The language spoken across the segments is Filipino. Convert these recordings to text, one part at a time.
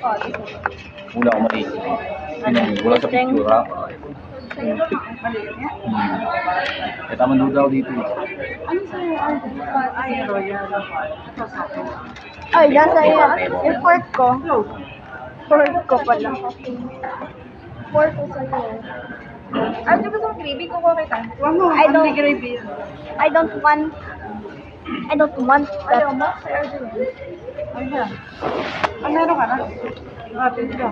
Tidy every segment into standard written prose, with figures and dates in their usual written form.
Wala akong maliit. Wala sa picture ha. Maliit nga. Kaya tama doon daw dito. Ano sa'yo? Ay, royal. Ito sa akin. Ay, nasa iyo. Yung fork ko. Fork ko pala. Fork ko sa iyo. Ah, di ba sa gravy ko kita? Huwag mo, I don't- only gravy. I don't want that. Ayaw mo? Sa Arjun. Ay, na. Ah, meron ka na? Ah, pwede ka.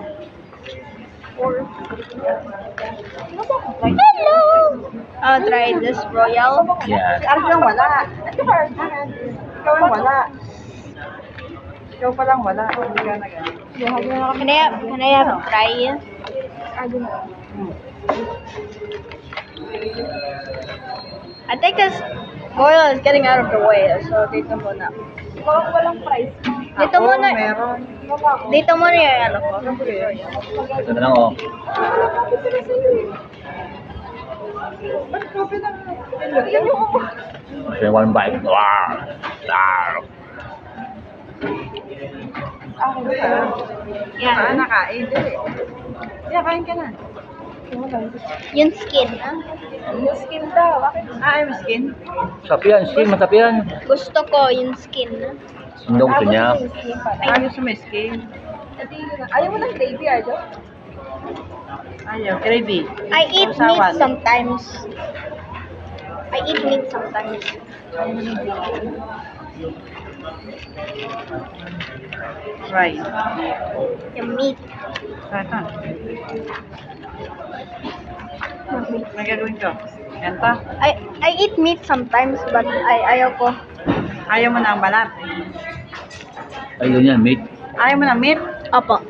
Hello! I'll try this royal. Yan. Si Arjun wala. Ito ka, Arjun. Ikaw ang wala. Ikaw palang wala. Hindi ka na ganun. Can I have try? I think this royal is getting out of the way, so dito muna. Walang price. Dito Ako, muna. meron. Dito muna yung ano ko. Ito na lang oh. Ba't kopi na? Okay, one bite. Wow. Wow. Ako ba? Yan. Nakain. Yeah, kain ka na. Yung skin, ah. Yung skin daw. Ah, yung skin? Masarap yan, skin, masarap yan. Gusto ko yung skin, ah. Hindi gusto niya. Ayaw gusto mo skin? Ayaw mo ng gravy, Arjo? Ayaw, gravy. I eat meat Sausawan. sometimes. I eat meat sometimes. Right. Yung meat. Saka. May gagawin ko. Ganto. I eat meat sometimes, but ayaw ko. Ayaw mo na ang balat. Ayun yan, mate. Ayaw mo na meat. Apa.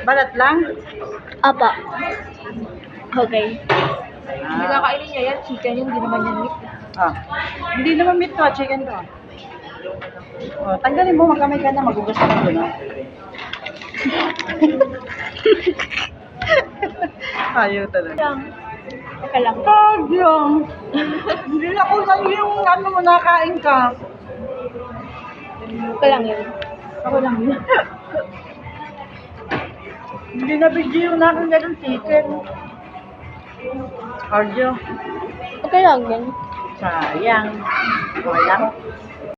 Balat lang. Apa. Okay. Hindi na kainin niya yan. Chicken yun. Hindi naman yan meat. Ah. Hindi naman meat to. Chicken to. Oh, tanggalin mo. Magkamay ka na. Magugas ka na doon. Ayaw talaga. Teka lang. Tagyang! Hindi na ko lang yung ano mo nakain ka. Teka lang yun. Ako lang yun. Hindi na video yung nakin ganun chicken. Arjo. Okay lang yun. Sayang. Okay lang.